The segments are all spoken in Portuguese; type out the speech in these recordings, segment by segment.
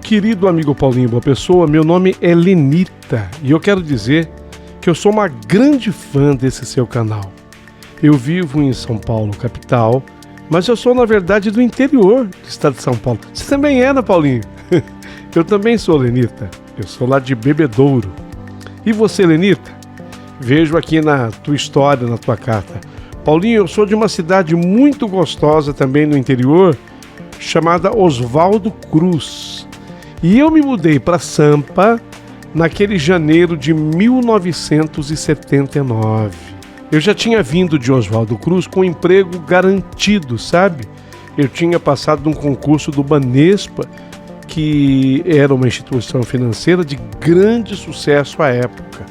Querido amigo Paulinho Boa Pessoa, meu nome é Lenita e eu quero dizer que eu sou uma grande fã desse seu canal. Eu vivo em São Paulo, capital, mas eu sou na verdade do interior do estado de São Paulo. Você também é, né, Paulinho? Eu também sou, Lenita. Eu sou lá de Bebedouro. E você, Lenita? Vejo aqui na tua história, na tua carta. Paulinho, eu sou de uma cidade muito gostosa também no interior, chamada Oswaldo Cruz. E eu me mudei para Sampa naquele janeiro de 1979. Eu já tinha vindo de Oswaldo Cruz com um emprego garantido, sabe? Eu tinha passado num concurso do Banespa, que era uma instituição financeira de grande sucesso à época.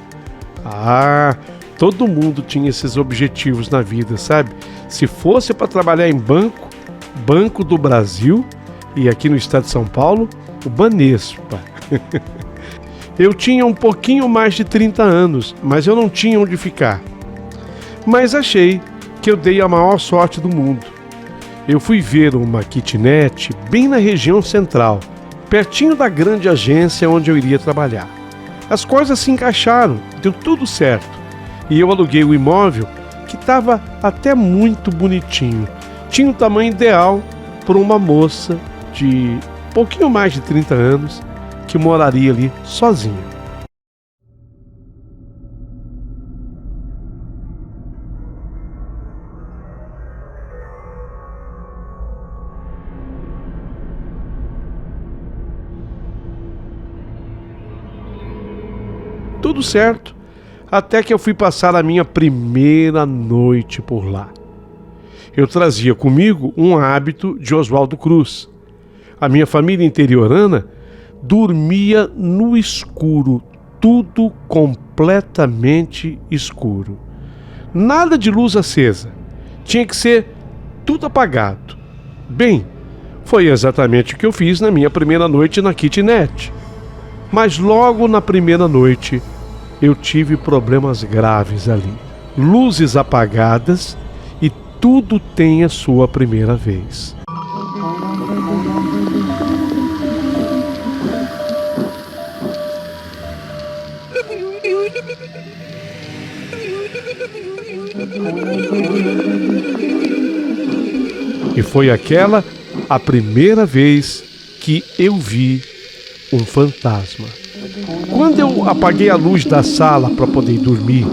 Todo mundo tinha esses objetivos na vida, sabe? Se fosse para trabalhar em Banco do Brasil, e aqui no estado de São Paulo, o Banespa. Eu tinha um pouquinho mais de 30 anos, mas eu não tinha onde ficar. Mas achei que eu dei a maior sorte do mundo. Eu fui ver uma kitnet bem na região central, pertinho da grande agência onde eu iria trabalhar. As coisas se encaixaram, deu tudo certo. E eu aluguei o imóvel, que estava até muito bonitinho. Tinha o tamanho ideal para uma moça de pouquinho mais de 30 anos que moraria ali sozinha. Tudo certo, até que eu fui passar a minha primeira noite por lá. Eu trazia comigo um hábito de Oswaldo Cruz. A minha família interiorana dormia no escuro, tudo completamente escuro. Nada de luz acesa, tinha que ser tudo apagado. Bem, foi exatamente o que eu fiz na minha primeira noite na kitnet. Mas logo na primeira noite, eu tive problemas graves ali. Luzes apagadas e tudo tem a sua primeira vez. E foi aquela a primeira vez que eu vi um fantasma. Quando eu apaguei a luz da sala para poder dormir,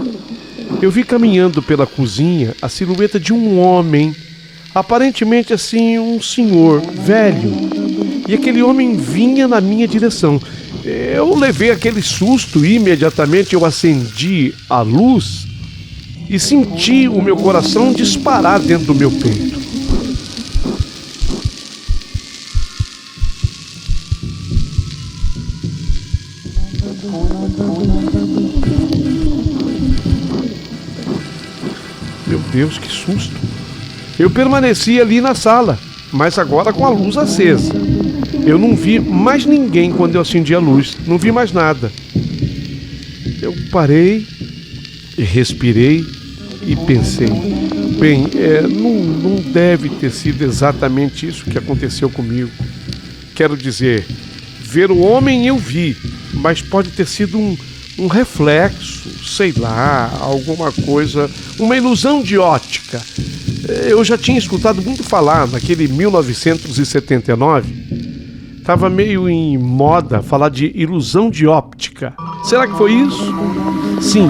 eu vi caminhando pela cozinha a silhueta de um homem, aparentemente assim um senhor velho. E aquele homem vinha na minha direção. Eu levei aquele susto e imediatamente eu acendi a luz e senti o meu coração disparar dentro do meu peito. Meu Deus, que susto! Eu permaneci ali na sala, mas agora com a luz acesa. Eu não vi mais ninguém quando eu acendi a luz, não vi mais nada. Eu parei e respirei e pensei, bem, não deve ter sido exatamente isso que aconteceu comigo. Quero dizer, ver o homem eu vi, mas pode ter sido um reflexo, sei lá, alguma coisa, uma ilusão de ótica. Eu já tinha escutado muito falar naquele 1979, estava meio em moda falar de ilusão de óptica. Será que foi isso? Sim,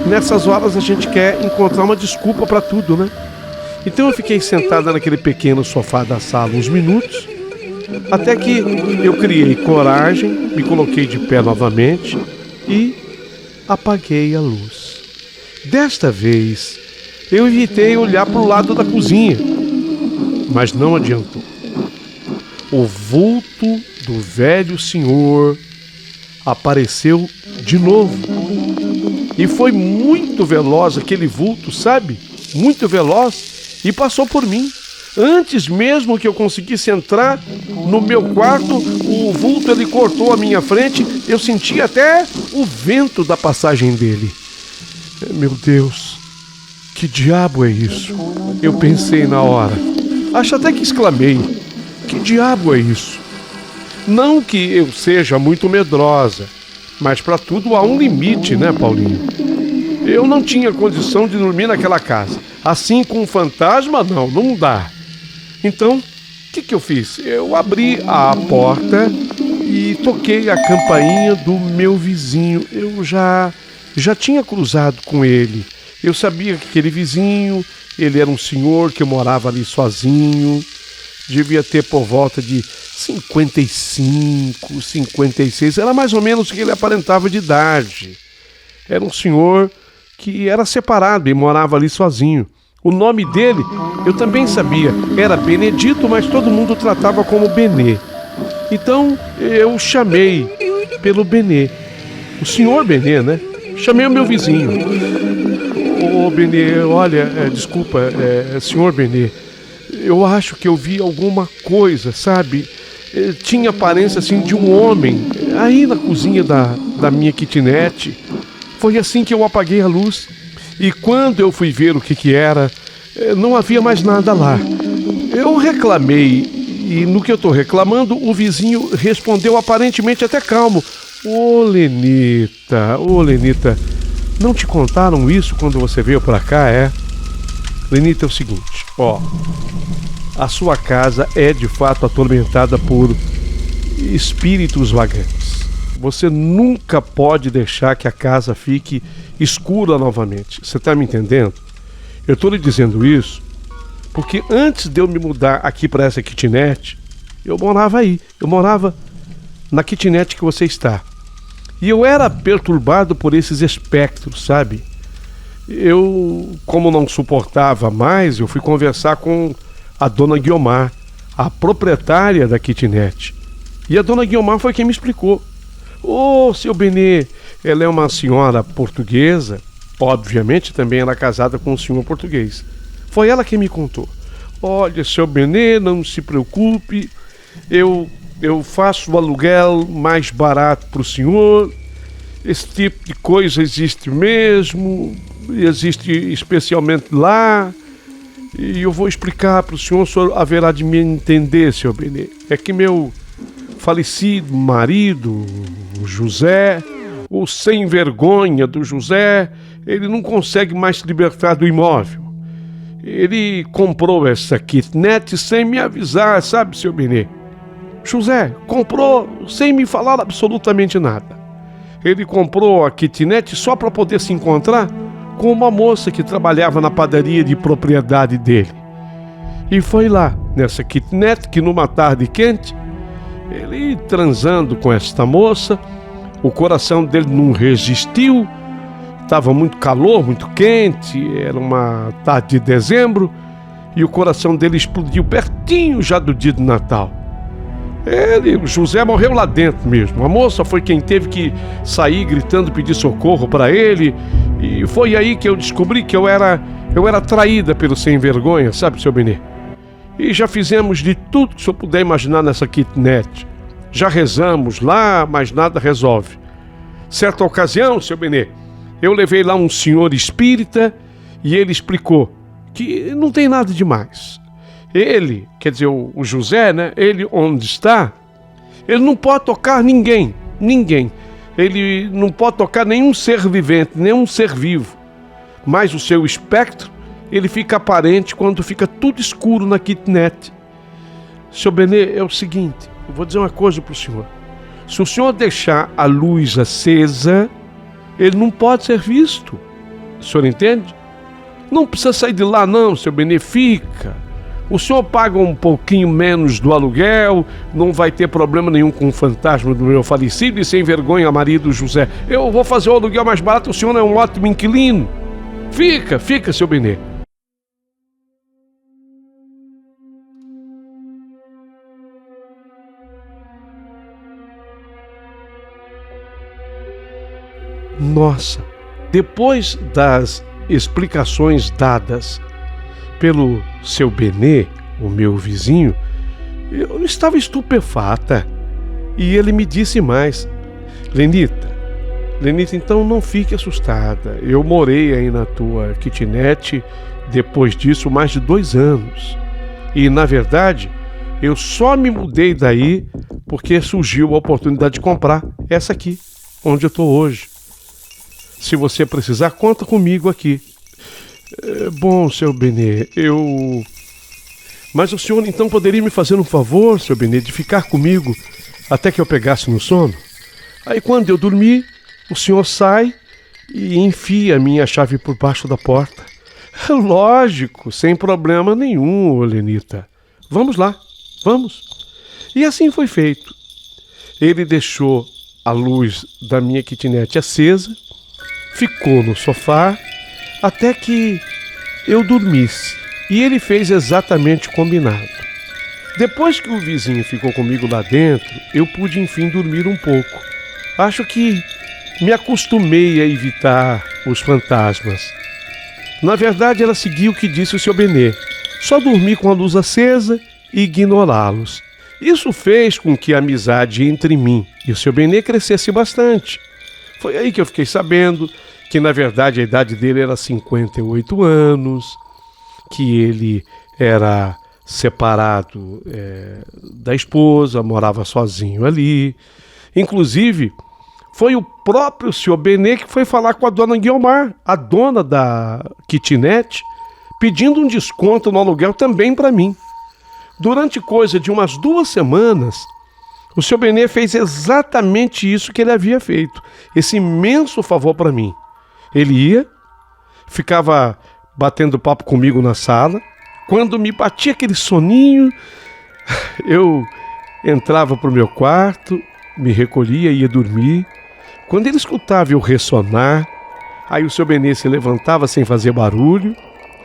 nessas horas a gente quer encontrar uma desculpa para tudo, né? Então eu fiquei sentada naquele pequeno sofá da sala uns minutos, até que eu criei coragem, me coloquei de pé novamente e apaguei a luz. Desta vez, eu evitei olhar para o lado da cozinha, mas não adiantou. O vulto do velho senhor apareceu de novo. E foi muito veloz aquele vulto, sabe? Muito veloz, e passou por mim. Antes mesmo que eu conseguisse entrar no meu quarto, o vulto ele cortou a minha frente. Eu senti até o vento da passagem dele. Meu Deus, que diabo é isso? Eu pensei na hora. Acho até que exclamei. Que diabo é isso? Não que eu seja muito medrosa, mas para tudo há um limite, né, Paulinho? Eu não tinha condição de dormir naquela casa. Assim com um fantasma, não dá. Então, o que eu fiz? Eu abri a porta e toquei a campainha do meu vizinho. Eu já tinha cruzado com ele. Eu sabia que aquele vizinho, ele era um senhor que morava ali sozinho. Devia ter por volta de 55, 56. Era mais ou menos o que ele aparentava de idade. Era um senhor que era separado e morava ali sozinho. O nome dele eu também sabia. Era Benedito, mas todo mundo o tratava como Benê. Então eu chamei pelo Benê. O senhor Benê, né? Chamei o meu vizinho. Ô Benê, olha, desculpa, senhor Benê. Eu acho que eu vi alguma coisa, sabe? Tinha aparência assim de um homem aí na cozinha da minha kitnet. Foi assim que eu apaguei a luz. E quando eu fui ver o que era, não havia mais nada lá. Eu reclamei e no que eu estou reclamando, o vizinho respondeu aparentemente até calmo. Ô Lenita, não te contaram isso quando você veio pra cá, é? Lenita, é o seguinte, a sua casa é de fato atormentada por espíritos vagantes. Você nunca pode deixar que a casa fique escura novamente. Você está me entendendo? Eu estou lhe dizendo isso porque antes de eu me mudar aqui para essa kitnet, eu morava aí. Eu morava na kitnet que você está. E eu era perturbado por esses espectros, sabe? Eu, como não suportava mais, eu fui conversar com a dona Guiomar, a proprietária da kitnet. E a dona Guiomar foi quem me explicou. Seu Benê, ela é uma senhora portuguesa, obviamente também ela é casada com um senhor português. Foi ela quem me contou. Olha, seu Benê, não se preocupe, eu faço o aluguel mais barato para o senhor. Esse tipo de coisa existe mesmo, existe especialmente lá. E eu vou explicar para o senhor haverá de me entender, seu Benê. É que meu falecido marido, o José, o sem vergonha do José, ele não consegue mais se libertar do imóvel. Ele comprou essa kitnet sem me avisar, sabe, seu Benê? José comprou sem me falar absolutamente nada. Ele comprou a kitnet só para poder se encontrar com uma moça que trabalhava na padaria de propriedade dele. E foi lá, nessa kitnet, que numa tarde quente, ele transando com esta moça, o coração dele não resistiu, estava muito calor, muito quente, era uma tarde de dezembro, e o coração dele explodiu pertinho já do dia do Natal. O José morreu lá dentro mesmo. A moça foi quem teve que sair gritando, pedir socorro para ele, e foi aí que eu descobri que eu era traída pelo sem vergonha, sabe, seu Benê? E já fizemos de tudo que o senhor puder imaginar nessa kitnet. Já rezamos lá, mas nada resolve. Certa ocasião, seu Benê, eu levei lá um senhor espírita e ele explicou que não tem nada demais. Ele, quer dizer, o José, né? Ele onde está, ele não pode tocar ninguém. Ele não pode tocar nenhum ser vivente, nenhum ser vivo. Mas o seu espectro, ele fica aparente quando fica tudo escuro na kitnet. Seu Benê, é o seguinte, eu vou dizer uma coisa para o senhor. Se o senhor deixar a luz acesa, ele não pode ser visto. O senhor entende? Não precisa sair de lá não, seu Benê, fica. O senhor paga um pouquinho menos do aluguel, não vai ter problema nenhum com o fantasma do meu falecido e sem vergonha marido José. Eu vou fazer o aluguel mais barato, o senhor é um ótimo inquilino. Fica, seu Benê. Nossa, depois das explicações dadas pelo seu Benê, o meu vizinho, eu estava estupefata. E ele me disse mais: Lenita, então não fique assustada. Eu morei aí na tua kitnet depois disso mais de 2 anos. E, na verdade, Eu só me mudei daí porque surgiu a oportunidade de comprar essa aqui, onde eu estou hoje. Se você precisar, conta comigo aqui. Bom, seu Benê, Mas o senhor então poderia me fazer um favor, seu Benê, de ficar comigo até que eu pegasse no sono? Aí quando eu dormir, o senhor sai e enfia a minha chave por baixo da porta. Lógico, sem problema nenhum, Lenita. Vamos lá, vamos. E assim foi feito. Ele deixou a luz da minha kitnet acesa, ficou no sofá até que eu dormisse. E ele fez exatamente o combinado. Depois que o vizinho ficou comigo lá dentro, eu pude enfim dormir um pouco. Acho que me acostumei a evitar os fantasmas. Na verdade, ela seguiu o que disse o Sr. Benê. Só dormir com a luz acesa e ignorá-los. Isso fez com que a amizade entre mim e o Sr. Benê crescesse bastante. Foi aí que eu fiquei sabendo que, na verdade, a idade dele era 58 anos, que ele era separado da esposa, morava sozinho ali. Inclusive, foi o próprio Sr. Benê que foi falar com a dona Guiomar, a dona da kitnet, pedindo um desconto no aluguel também para mim. Durante coisa de umas 2 semanas, o Sr. Benê fez exatamente isso que ele havia feito, esse imenso favor para mim. Ele ia, ficava batendo papo comigo na sala. Quando me batia aquele soninho, eu entrava para o meu quarto, me recolhia e ia dormir. Quando ele escutava eu ressonar, aí o Sr. Benê se levantava sem fazer barulho,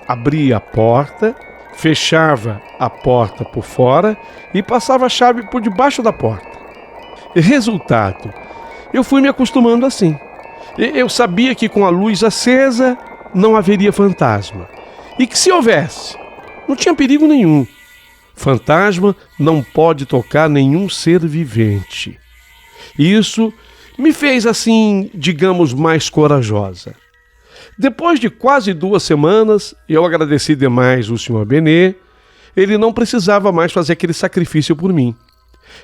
abria a porta, fechava a porta por fora e passava a chave por debaixo da porta. Resultado, eu fui me acostumando assim. Eu sabia que com a luz acesa não haveria fantasma. E que se houvesse, não tinha perigo nenhum. Fantasma não pode tocar nenhum ser vivente. Isso me fez assim, digamos, mais corajosa. Depois de quase 2 semanas, eu agradeci demais o Sr. Benê. Ele não precisava mais fazer aquele sacrifício por mim.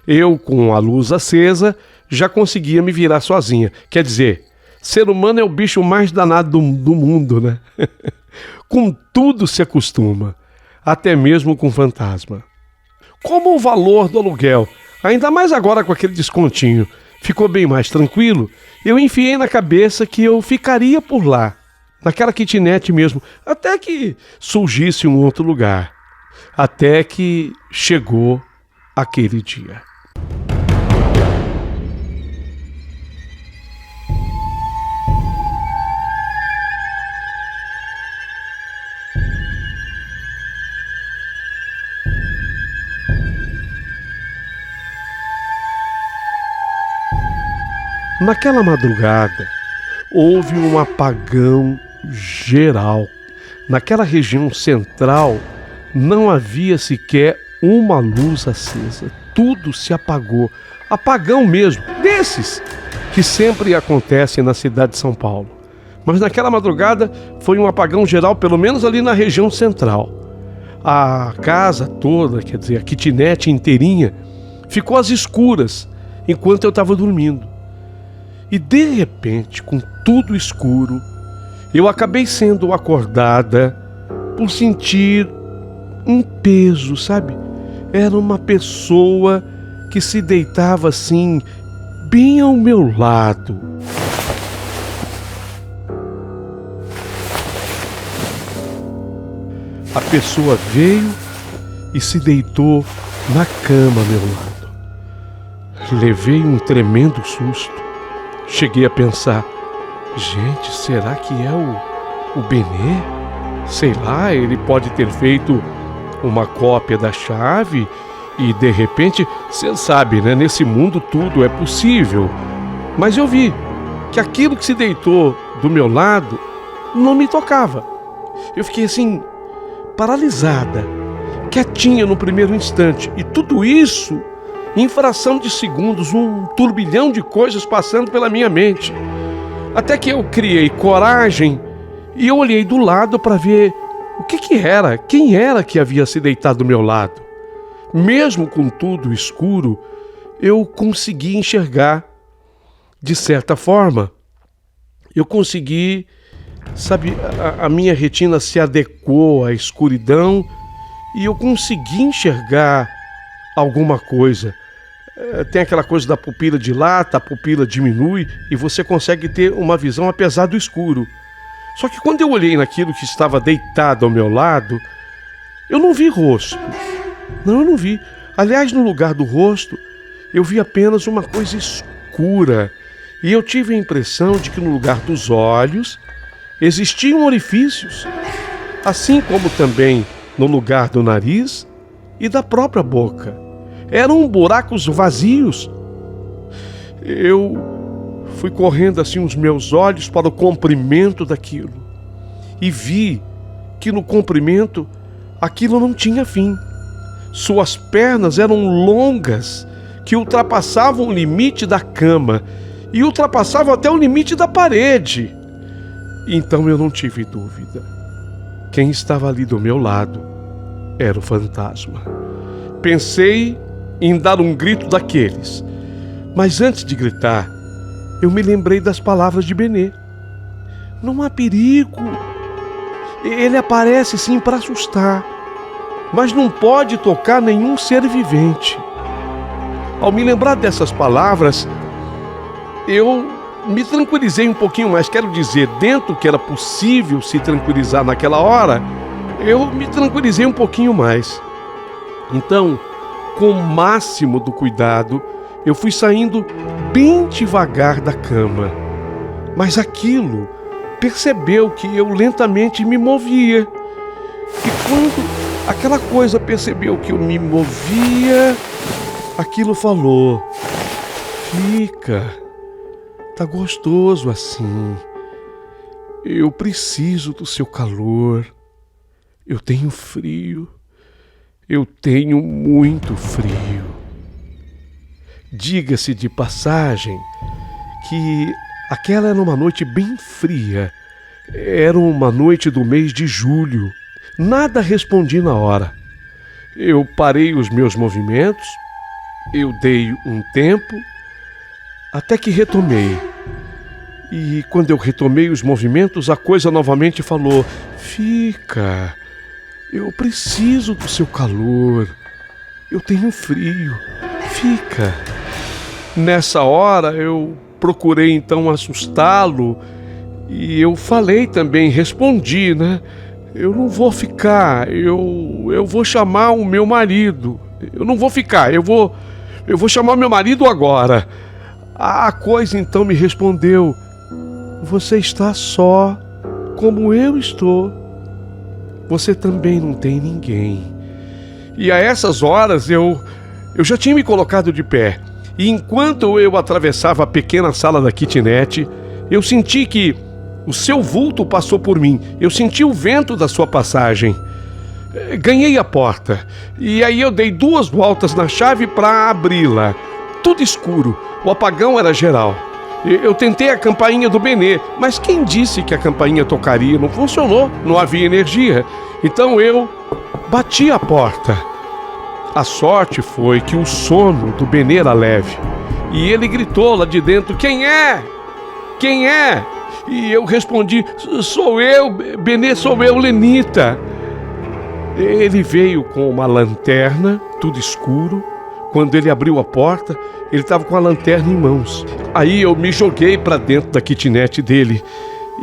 Eu, com a luz acesa, já conseguia me virar sozinha. Quer dizer, ser humano é o bicho mais danado do mundo, né? Com tudo se acostuma, até mesmo com fantasma. Como o valor do aluguel, ainda mais agora com aquele descontinho, ficou bem mais tranquilo, eu enfiei na cabeça que eu ficaria por lá, naquela kitnet mesmo, até que surgisse um outro lugar. Até que chegou aquele dia. Naquela madrugada, houve um apagão geral. Naquela região central, não havia sequer uma luz acesa. Tudo se apagou. Apagão mesmo, desses que sempre acontecem na cidade de São Paulo. Mas naquela madrugada foi um apagão geral, pelo menos ali na região central. A casa toda, quer dizer, a kitnet inteirinha, ficou às escuras enquanto eu estava dormindo. E de repente, com tudo escuro, eu acabei sendo acordada por sentir um peso, sabe? Era uma pessoa que se deitava assim, bem ao meu lado. A pessoa veio e se deitou na cama ao meu lado. Levei um tremendo susto. Cheguei a pensar, gente, será que é o Benê? Sei lá, ele pode ter feito uma cópia da chave e de repente, você sabe, né? Nesse mundo tudo é possível. Mas eu vi que aquilo que se deitou do meu lado não me tocava. Eu fiquei assim, paralisada, quietinha no primeiro instante. E tudo isso em fração de segundos, um turbilhão de coisas passando pela minha mente. Até que eu criei coragem e eu olhei do lado para ver o que era, quem era que havia se deitado do meu lado. Mesmo com tudo escuro, eu consegui enxergar. De certa forma, eu consegui, sabe, a minha retina se adequou à escuridão e eu consegui enxergar alguma coisa. Tem aquela coisa da pupila dilata, a pupila diminui e você consegue ter uma visão apesar do escuro. Só que quando eu olhei naquilo que estava deitado ao meu lado, eu não vi rosto. Não, eu não vi. Aliás, no lugar do rosto, eu vi apenas uma coisa escura. E eu tive a impressão de que no lugar dos olhos existiam orifícios, assim como também no lugar do nariz e da própria boca. Eram buracos vazios. Eu fui correndo assim os meus olhos para o comprimento daquilo e vi que no comprimento aquilo não tinha fim. Suas pernas eram longas, que ultrapassavam o limite da cama e ultrapassavam até o limite da parede. Então eu não tive dúvida. Quem estava ali do meu lado era o fantasma. Pensei em dar um grito daqueles, mas antes de gritar, eu me lembrei das palavras de Benê. Não há perigo. Ele aparece sim para assustar, mas não pode tocar nenhum ser vivente. Ao me lembrar dessas palavras, eu me tranquilizei um pouquinho mais. Quero dizer, dentro que era possível se tranquilizar naquela hora, eu me tranquilizei um pouquinho mais. Então, com o máximo do cuidado, eu fui saindo bem devagar da cama. Mas aquilo percebeu que eu lentamente me movia. E quando aquela coisa percebeu que eu me movia, aquilo falou: fica, tá gostoso assim. Eu preciso do seu calor. Eu tenho frio. Eu tenho muito frio. Diga-se de passagem que aquela era uma noite bem fria. Era uma noite do mês de julho. Nada respondi na hora. Eu parei os meus movimentos, eu dei um tempo, até que retomei. E quando eu retomei os movimentos, a coisa novamente falou: fica, eu preciso do seu calor, eu tenho frio, fica. Nessa hora eu procurei então assustá-lo e eu falei também, respondi, né? Eu não vou ficar, eu vou chamar o meu marido. Eu não vou ficar, eu vou chamar o meu marido agora. A coisa então me respondeu: você está só, como eu estou. Você também não tem ninguém. E a essas horas eu já tinha me colocado de pé. E enquanto eu atravessava a pequena sala da kitnet, eu senti que o seu vulto passou por mim. Eu senti o vento da sua passagem. Ganhei a porta. E aí eu dei 2 voltas na chave para abri-la. Tudo escuro. O apagão era geral. Eu tentei a campainha do Benê, mas quem disse que a campainha tocaria? Não funcionou, não havia energia. Então eu bati a porta. A sorte foi que o sono do Benê era leve. E ele gritou lá de dentro: quem é? Quem é? E eu respondi: sou eu, Benê, sou eu, Lenita. Ele veio com uma lanterna, tudo escuro. Quando ele abriu a porta, ele estava com a lanterna em mãos. Aí eu me joguei para dentro da kitnet dele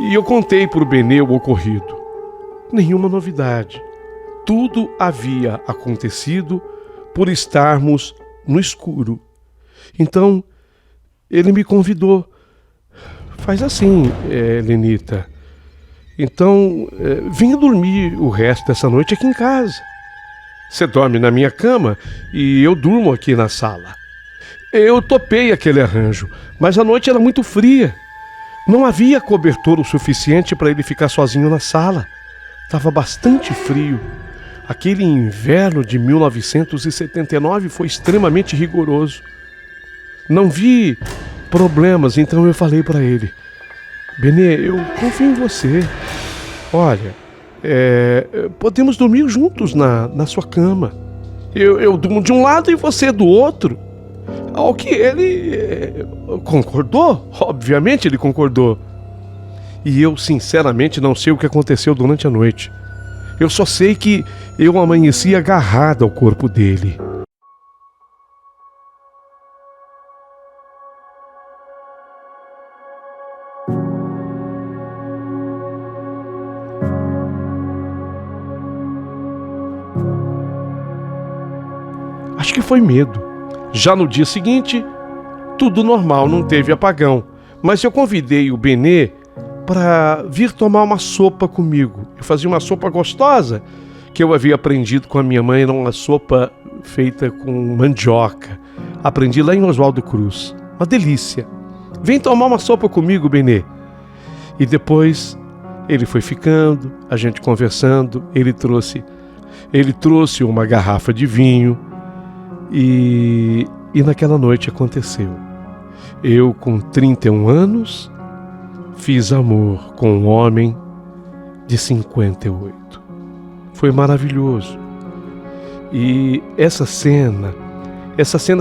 e eu contei para o Benê o ocorrido. Nenhuma novidade. Tudo havia acontecido por estarmos no escuro. Então, ele me convidou. Faz assim, Lenita. Então, venha dormir o resto dessa noite aqui em casa. Você dorme na minha cama e eu durmo aqui na sala. Eu topei aquele arranjo, mas a noite era muito fria. Não havia cobertor o suficiente para ele ficar sozinho na sala. Estava bastante frio. Aquele inverno de 1979 foi extremamente rigoroso. Não vi problemas, então eu falei para ele: Benê, eu confio em você. Olha, podemos dormir juntos na sua cama. Eu de um lado e você do outro. Ao que ele concordou, obviamente ele concordou. E eu sinceramente não sei o que aconteceu durante a noite. Eu só sei que eu amanheci agarrado ao corpo dele. Acho que foi medo. Já no dia seguinte, tudo normal, não teve apagão. Mas eu convidei o Benê para vir tomar uma sopa comigo. Eu fazia uma sopa gostosa que eu havia aprendido com a minha mãe, era uma sopa feita com mandioca. Aprendi lá em Oswaldo Cruz. Uma delícia. Vem tomar uma sopa comigo, Benê. E depois ele foi ficando, a gente conversando, ele trouxe uma garrafa de vinho e naquela noite aconteceu. Eu, com 31 anos, fiz amor com um homem de 58. Foi maravilhoso. E essa cena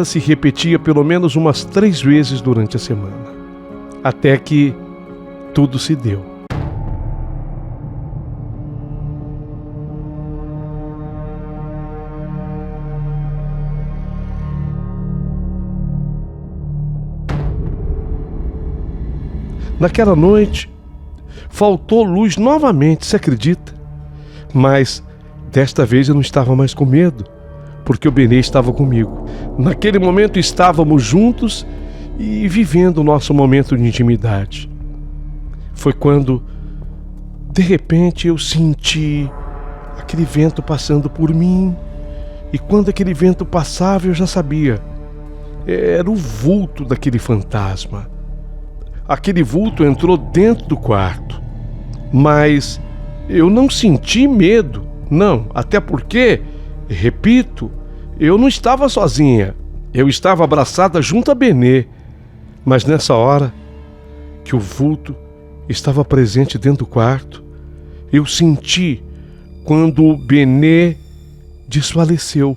se repetia pelo menos umas 3 vezes durante a semana. Até que tudo se deu. Naquela noite, faltou luz novamente, se acredita? Mas desta vez eu não estava mais com medo, porque o Benê estava comigo. Naquele momento estávamos juntos e vivendo o nosso momento de intimidade. Foi quando, de repente, eu senti aquele vento passando por mim. E quando aquele vento passava, eu já sabia. Era o vulto daquele fantasma. Aquele vulto entrou dentro do quarto. Mas eu não senti medo, não. Até porque, repito, eu não estava sozinha. Eu estava abraçada junto a Benê. Mas nessa hora que o vulto estava presente dentro do quarto, eu senti quando o Benê desfaleceu.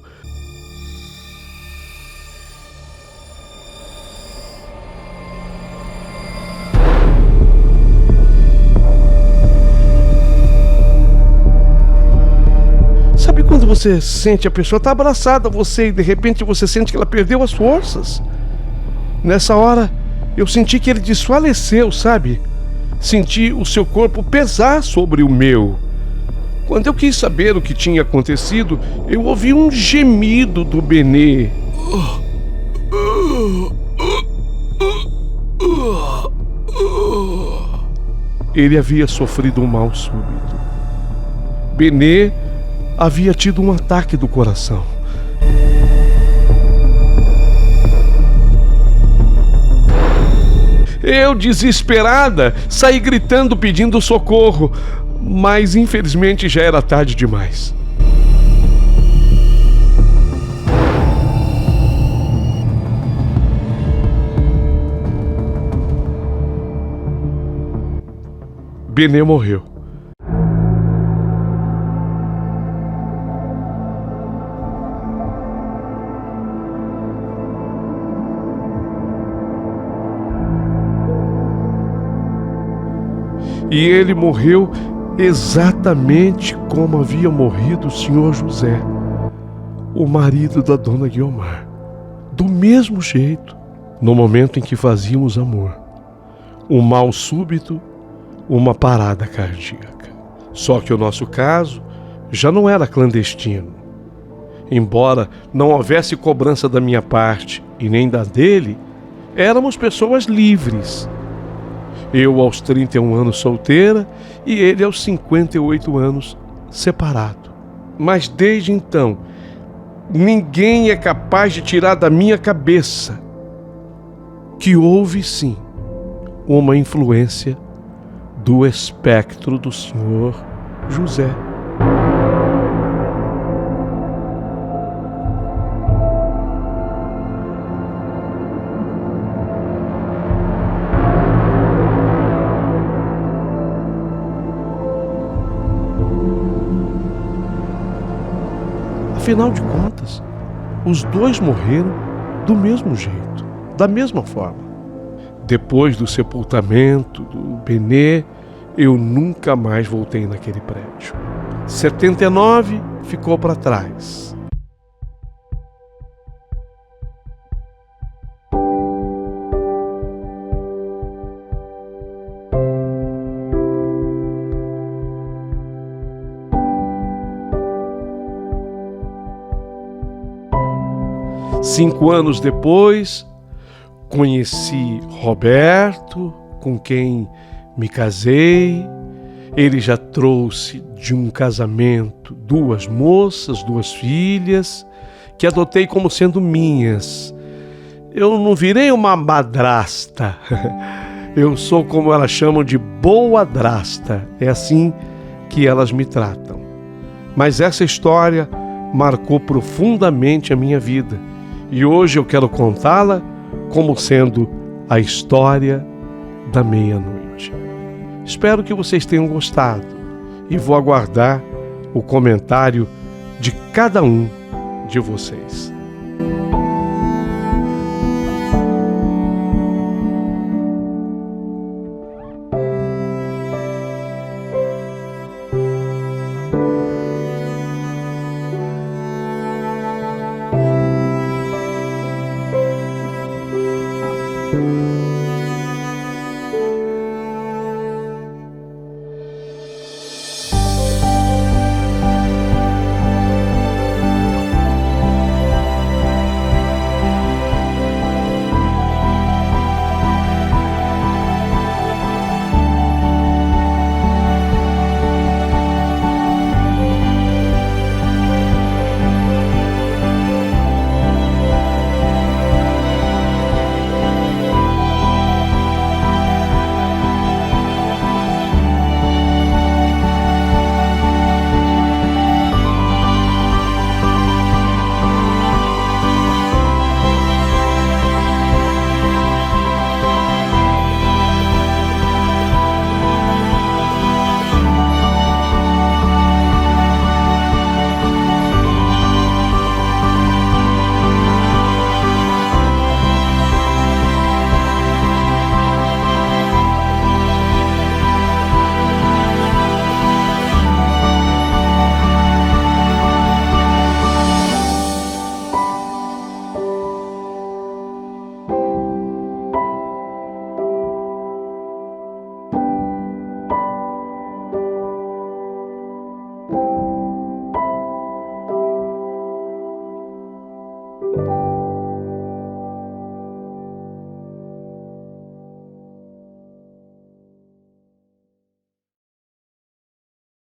Sabe quando você sente a pessoa está abraçada a você e de repente você sente que ela perdeu as forças? Nessa hora, eu senti que ele desfaleceu, sabe? Senti o seu corpo pesar sobre o meu. Quando eu quis saber o que tinha acontecido, eu ouvi um gemido do Benê. Ele havia sofrido um mal súbito. Benê havia tido um ataque do coração. Eu, desesperada, saí gritando pedindo socorro, mas infelizmente já era tarde demais. Benê morreu. E ele morreu exatamente como havia morrido o senhor José, o marido da dona Guiomar. Do mesmo jeito, no momento em que fazíamos amor. Um mal súbito, uma parada cardíaca. Só que o nosso caso já não era clandestino. Embora não houvesse cobrança da minha parte e nem da dele, éramos pessoas livres. Eu aos 31 anos solteira e ele aos 58 anos separado. Mas desde então, ninguém é capaz de tirar da minha cabeça que houve sim uma influência do espectro do senhor José. Afinal de contas, Os dois morreram do mesmo jeito, da mesma forma. Depois do sepultamento do Benê, eu nunca mais voltei naquele prédio. 79 ficou para trás. Cinco anos depois, conheci Roberto, com quem me casei. Ele já trouxe de um casamento 2 moças, 2 filhas, que adotei como sendo minhas. Eu não virei uma madrasta. Eu sou, como elas chamam, de boadrasta. É assim que elas me tratam. Mas essa história marcou profundamente a minha vida. E hoje eu quero contá-la como sendo a história da meia-noite. Espero que vocês tenham gostado e vou aguardar o comentário de cada um de vocês.